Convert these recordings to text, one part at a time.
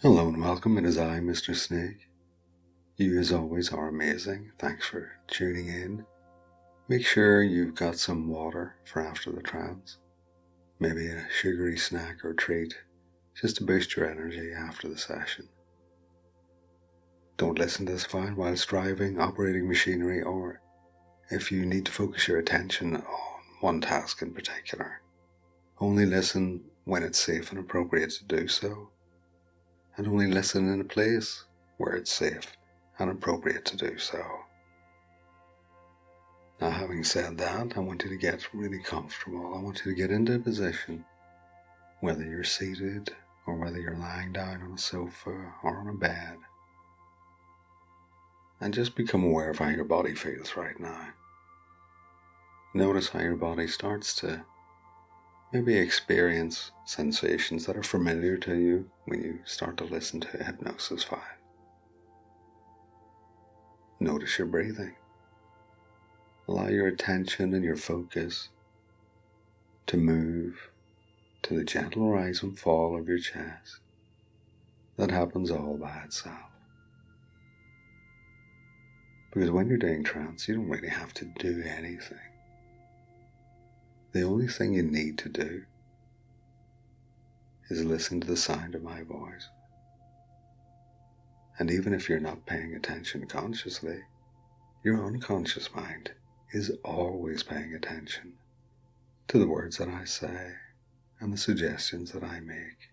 Hello and welcome, it is I, MrSnake. You as always are amazing, thanks for tuning in. Make sure you've got some water for after the trance, maybe a sugary snack or treat, just to boost your energy after the session. Don't listen to this file whilst driving, operating machinery, or if you need to focus your attention on one task in particular. Only listen when it's safe and appropriate to do so. And only listen in a place where it's safe and appropriate to do so. Now, having said that, I want you to get really comfortable. I want you to get into a position, whether you're seated or whether you're lying down on a sofa or on a bed, and just become aware of how your body feels right now. Notice how your body starts to maybe experience sensations that are familiar to you when you start to listen to a hypnosis file. Notice your breathing. Allow your attention and your focus to move to the gentle rise and fall of your chest. That happens all by itself. Because when you're doing trance, you don't really have to do anything. The only thing you need to do is listen to the sound of my voice. And even if you're not paying attention consciously, your unconscious mind is always paying attention to the words that I say and the suggestions that I make.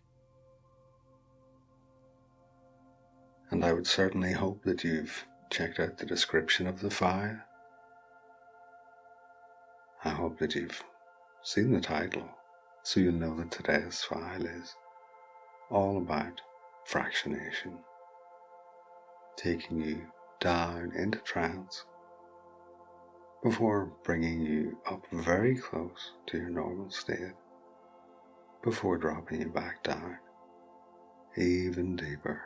And I would certainly hope that you've checked out the description of the file. I hope that you've seen the title, so you'll know that today's file is all about fractionation, taking you down into trance before bringing you up very close to your normal state, before dropping you back down even deeper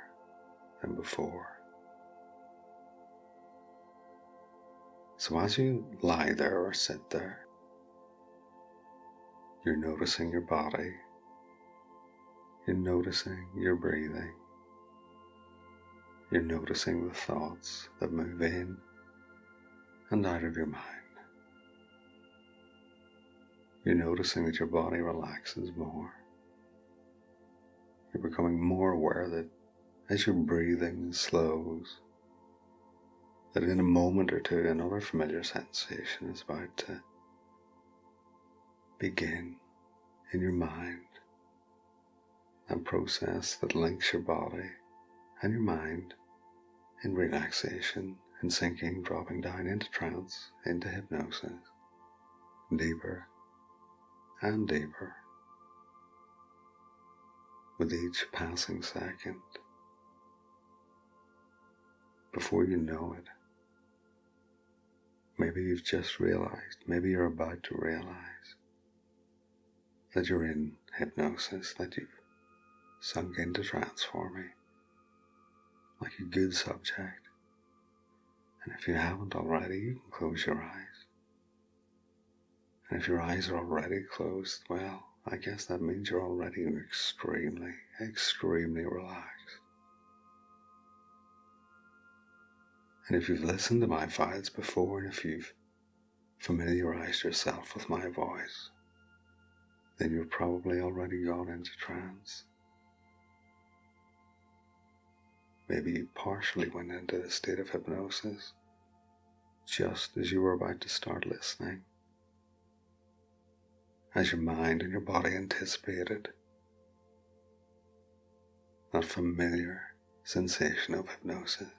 than before. So as you lie there or sit there, you're noticing your body, you're noticing your breathing, you're noticing the thoughts that move in and out of your mind. You're noticing that your body relaxes more. You're becoming more aware that as your breathing slows, that in a moment or two another familiar sensation is about to begin in your mind, that process that links your body and your mind in relaxation and sinking, dropping down into trance, into hypnosis, deeper and deeper with each passing second. Before you know it, maybe you've just realized, maybe you're about to realize that you're in hypnosis, that you've sunk into trance for me, like a good subject. And if you haven't already, you can close your eyes. And if your eyes are already closed, well, I guess that means you're already extremely, extremely relaxed. And if you've listened to my files before, and if you've familiarized yourself with my voice, then you've probably already gone into trance. Maybe you partially went into the state of hypnosis just as you were about to start listening, as your mind and your body anticipated that familiar sensation of hypnosis.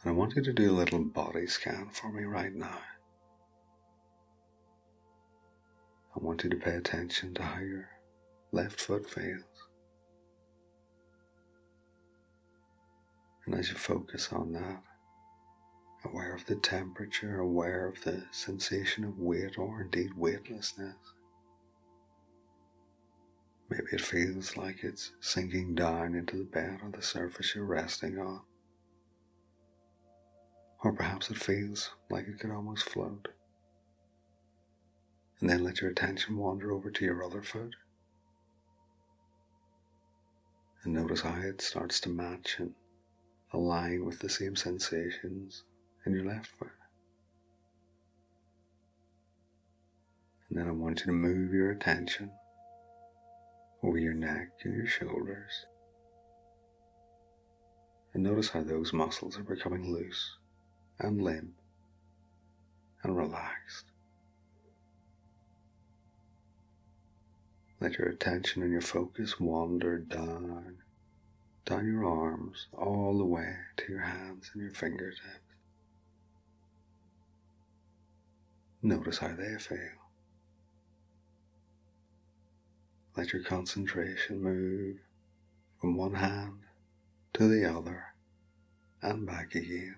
And I want you to do a little body scan for me right now. I want you to pay attention to how your left foot feels. And as you focus on that, aware of the temperature, aware of the sensation of weight or indeed weightlessness. Maybe it feels like it's sinking down into the bed or the surface you're resting on. Or perhaps it feels like it could almost float. And then let your attention wander over to your other foot. And notice how it starts to match and align with the same sensations in your left foot. And then I want you to move your attention over your neck and your shoulders. And notice how those muscles are becoming loose and limp and relaxed. Let your attention and your focus wander down your arms all the way to your hands and your fingertips. Notice how they feel. Let your concentration move from one hand to the other and back again.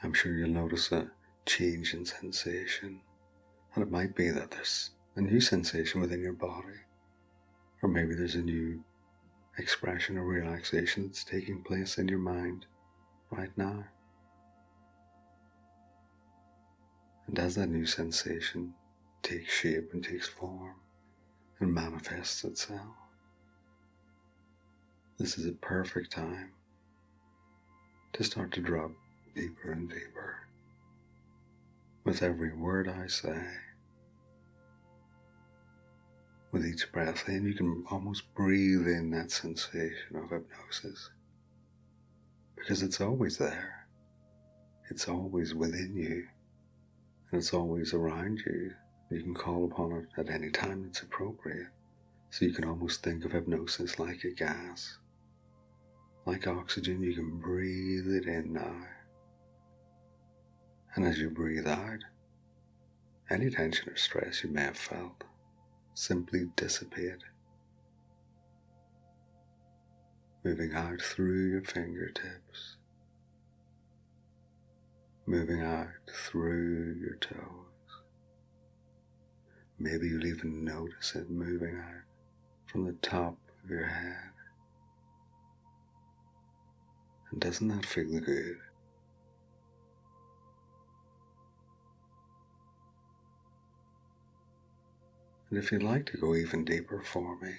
I'm sure you'll notice a change in sensation, and it might be that there's a new sensation within your body, or maybe there's a new expression or relaxation that's taking place in your mind right now. And as that new sensation takes shape and takes form and manifests itself, this is a perfect time to start to drop deeper and deeper. With every word I say, with each breath in, you can almost breathe in that sensation of hypnosis, because it's always there. It's always within you, and it's always around you. You can call upon it at any time that's appropriate. So you can almost think of hypnosis like a gas. Like oxygen, you can breathe it in now. And as you breathe out, any tension or stress you may have felt simply dissipate. Moving out through your fingertips, moving out through your toes. Maybe you'll even notice it moving out from the top of your head. And doesn't that feel good? And if you'd like to go even deeper for me,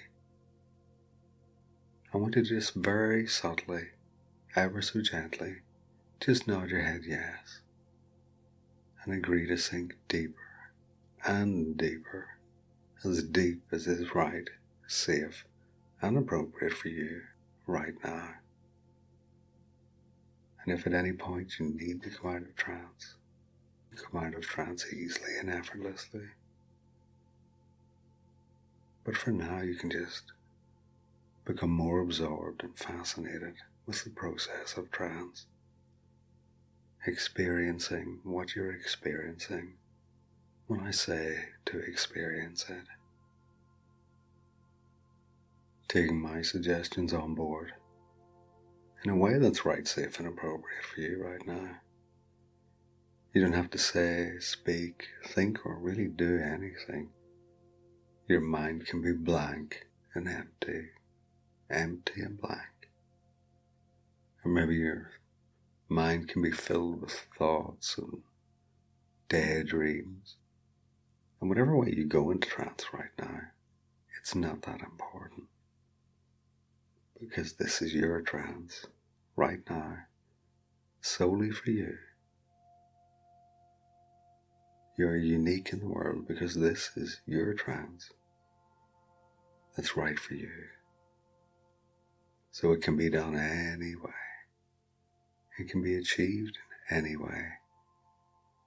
I want you to just very subtly, ever so gently, just nod your head yes, and agree to sink deeper and deeper, as deep as is right, safe, and appropriate for you right now. And if at any point you need to come out of trance, you come out of trance easily and effortlessly. But for now, you can just become more absorbed and fascinated with the process of trance, experiencing what you're experiencing when I say to experience it. Taking my suggestions on board in a way that's right, safe, and appropriate for you right now. You don't have to say, speak, think, or really do anything. Your mind can be blank and empty and blank. Or maybe your mind can be filled with thoughts and daydreams. And whatever way you go into trance right now, it's not that important. Because this is your trance right now, solely for you. You're unique in the world because this is your trance that's right for you. So it can be done any way. It can be achieved in any way.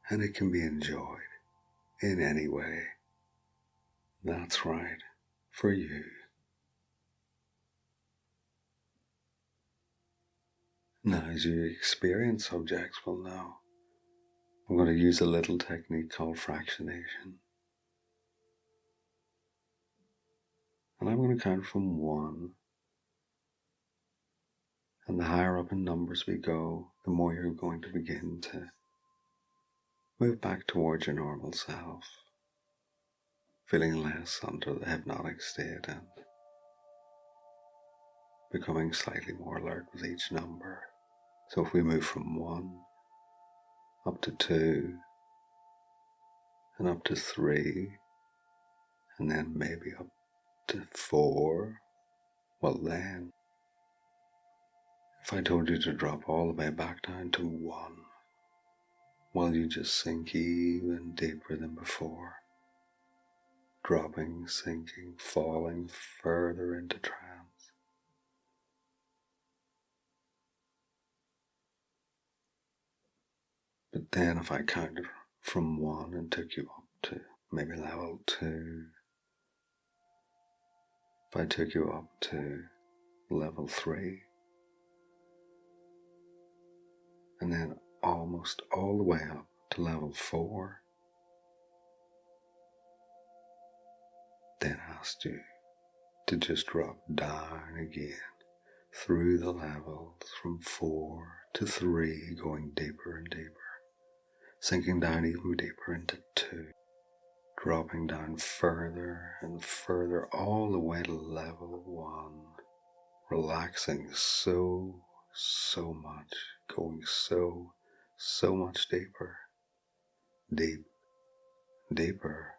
And it can be enjoyed in any way. That's right for you. Now, as you experience subjects will know, I'm going to use a little technique called fractionation. And I'm going to count from 1. And the higher up in numbers we go, the more you're going to begin to move back towards your normal self, feeling less under the hypnotic state and becoming slightly more alert with each number. So if we move from 1 up to 2 and up to 3 and then maybe up to 4, well then, if I told you to drop all the way back down to 1, well, you just sink even deeper than before, dropping, sinking, falling further into trance. But then if I counted from 1 and took you up to maybe level 2, if I took you up to level 3, and then almost all the way up to level 4, then asked you to just drop down again through the levels from 4 to 3, going deeper and deeper, sinking down even deeper into 2, dropping down further and further all the way to level 1, relaxing so much, going so much deeper, deeper,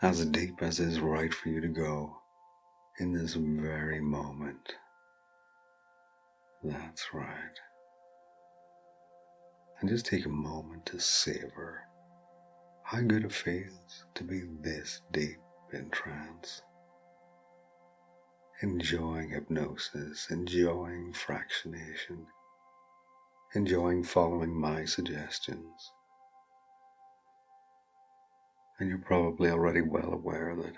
as deep as is right for you to go in this very moment. That's right. And just take a moment to savor how good it feels to be this deep in trance, enjoying hypnosis, enjoying fractionation, enjoying following my suggestions. And you're probably already well aware that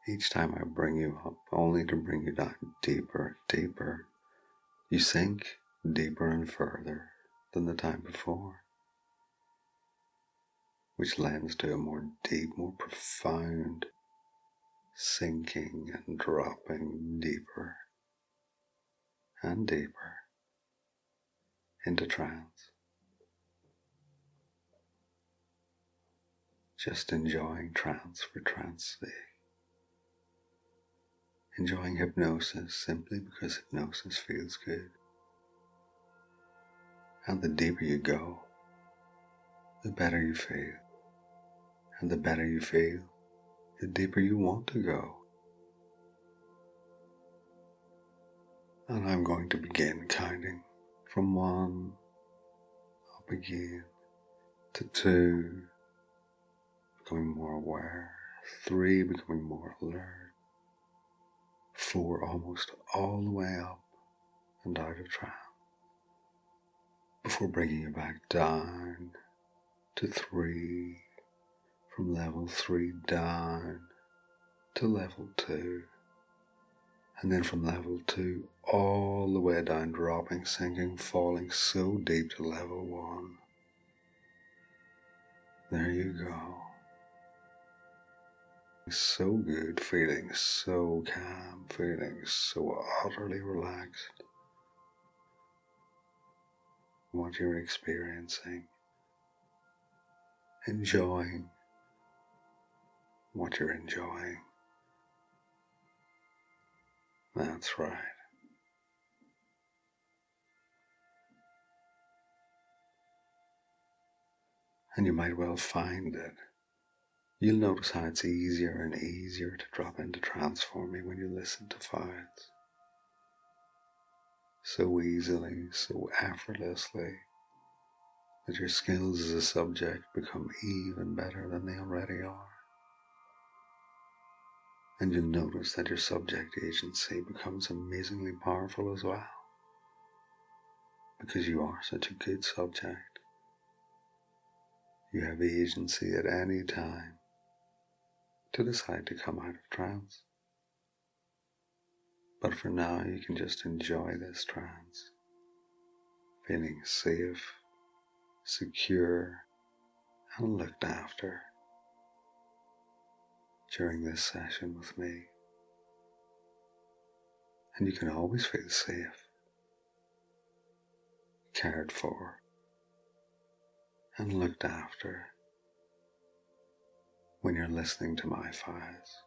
each time I bring you up, only to bring you down deeper, deeper, you sink deeper and further than the time before, which lends to a more deep, more profound sinking and dropping deeper and deeper into trance. Just enjoying trance for trance's sake. Enjoying hypnosis simply because hypnosis feels good. And the deeper you go, the better you feel. And the better you feel, the deeper you want to go. And I'm going to begin counting from 1 up again to 2, becoming more aware, 3, becoming more alert, 4, almost all the way up and out of trance, before bringing you back down to 3, from level 3 down to level 2, and then from level 2 all the way down, dropping, sinking, falling so deep to level 1. There you go. So good, feeling so calm, feeling so utterly relaxed. What you're experiencing, enjoying what you're enjoying. That's right. And you might well find that you'll notice how it's easier and easier to drop into trance for me when you listen to files. So easily, so effortlessly, that your skills as a subject become even better than they already are. And you'll notice that your subject agency becomes amazingly powerful as well, because you are such a good subject. You have agency at any time to decide to come out of trance. But for now, you can just enjoy this trance, feeling safe, secure, and looked after during this session with me. And you can always feel safe, cared for, and looked after when you're listening to my files,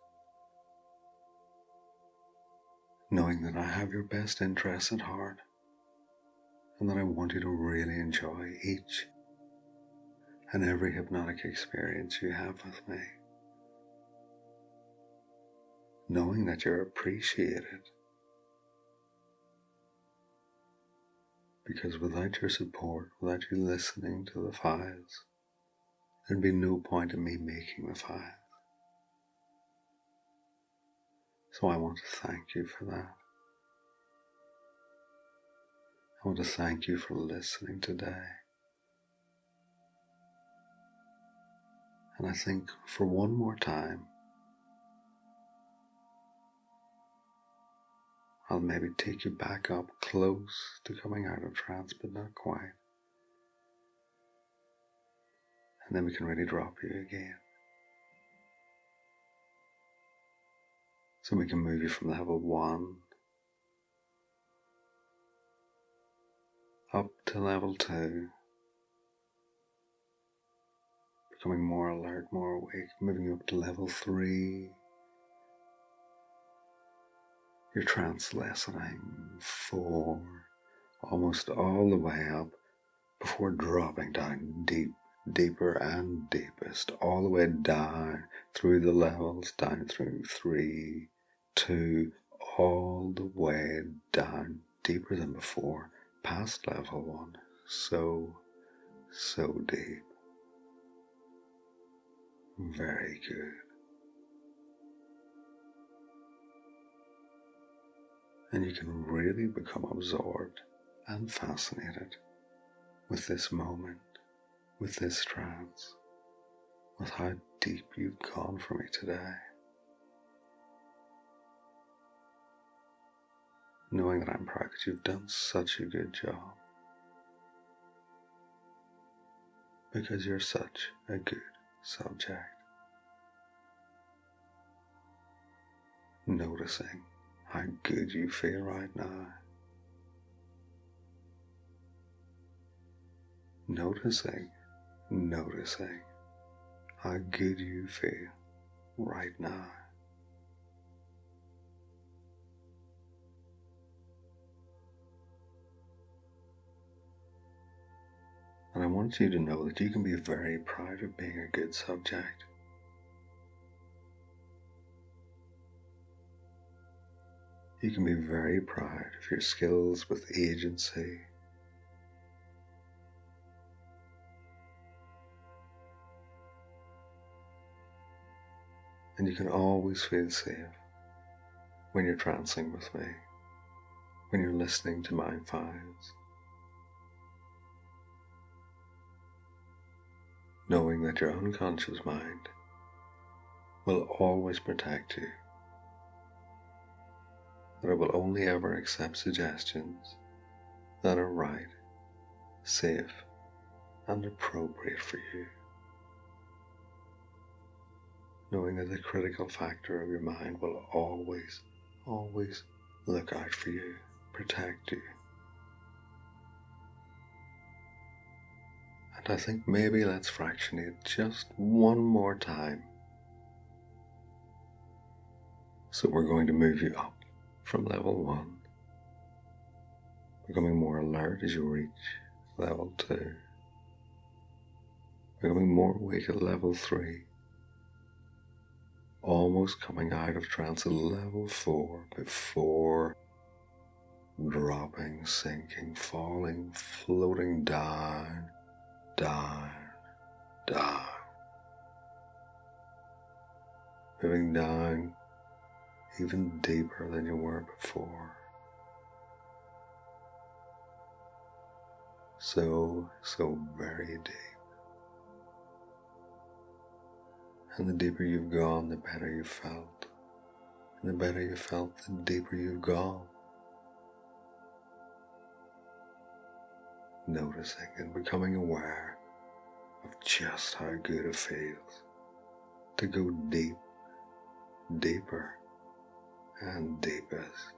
knowing that I have your best interests at heart and that I want you to really enjoy each and every hypnotic experience you have with me, knowing that you're appreciated. Because without your support, without you listening to the files, there'd be no point in me making the files. So I want to thank you for that. I want to thank you for listening today. And I think for one more time, I'll maybe take you back up close to coming out of trance, but not quite. And then we can really drop you again. So we can move you from level 1 up to level 2, becoming more alert, more awake, moving you up to level 3. Your trance lessening 4, almost all the way up before dropping down deeper and deepest, all the way down through the levels, down through 3, 2, all the way down deeper than before, past level 1, so deep. Very good. And you can really become absorbed and fascinated with this moment, with this trance, with how deep you've gone for me today. Knowing that I'm proud that you've done such a good job. Because you're such a good subject. Noticing how good you feel right now. Noticing how good you feel right now. And I want you to know that you can be very proud of being a good subject. You can be very proud of your skills with agency. And you can always feel safe when you're trancing with me, when you're listening to my files, knowing that your unconscious mind will always protect you, that it will only ever accept suggestions that are right, safe, and appropriate for you. Knowing that the critical factor of your mind will always look out for you, protect you. And I think maybe let's fractionate just one more time. So we're going to move you up from level 1, becoming more alert as you reach level 2, becoming more awake at level 3, almost coming out of trance at level 4 before dropping, sinking, falling, floating down, moving down even deeper than you were before. So very deep. And the deeper you've gone, the better you felt. And the better you felt, the deeper you've gone. Noticing and becoming aware of just how good it feels to go deeper and deepest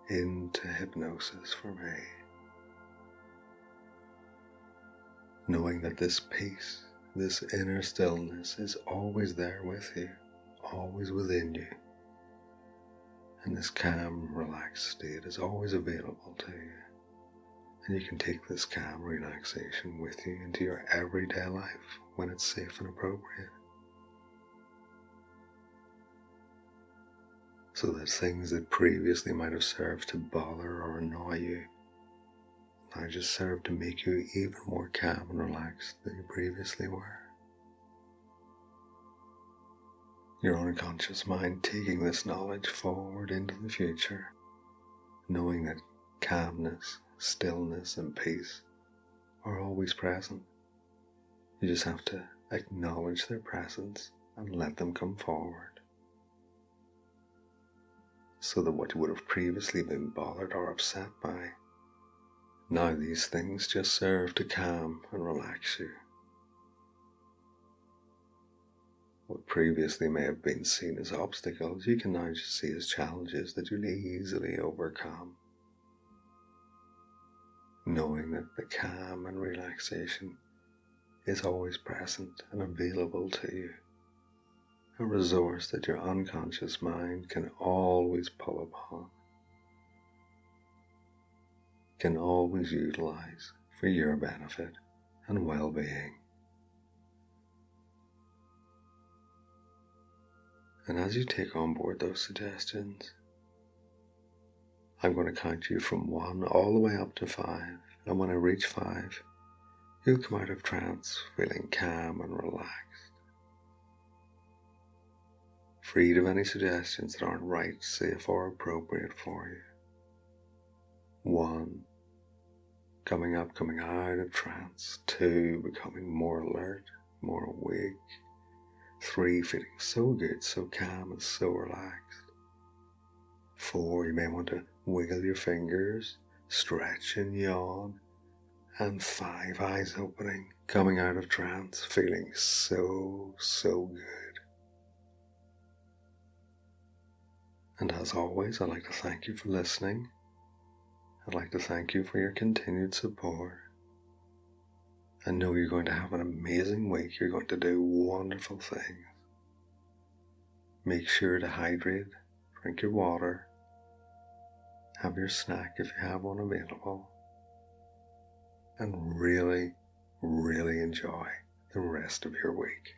into hypnosis for me. Knowing that this peace, this inner stillness is always there with you, always within you. And this calm, relaxed state is always available to you. And you can take this calm relaxation with you into your everyday life when it's safe and appropriate. so that things that previously might have served to bother or annoy you now just serve to make you even more calm and relaxed than you previously were. Your unconscious mind taking this knowledge forward into the future, knowing that calmness, stillness, and peace are always present. You just have to acknowledge their presence and let them come forward, so that what you would have previously been bothered or upset by, now these things just serve to calm and relax you. What previously may have been seen as obstacles, you can now just see as challenges that you'll easily overcome, knowing that the calm and relaxation is always present and available to you, a resource that your unconscious mind can always pull upon, can always utilize for your benefit and well-being. And as you take on board those suggestions, I'm going to count you from 1 all the way up to 5, and when I reach 5, you'll come out of trance feeling calm and relaxed, freed of any suggestions that aren't right, safe, or appropriate for you. 1, coming up, coming out of trance. 2, becoming more alert, more awake. 3, feeling so good, so calm, and so relaxed. 4, you may want to wiggle your fingers, stretch and yawn. And 5, eyes opening, coming out of trance, feeling so good. And as always, I'd like to thank you for listening. I'd like to thank you for your continued support. I know you're going to have an amazing week. You're going to do wonderful things. Make sure to hydrate, drink your water, have your snack if you have one available, and really enjoy the rest of your week.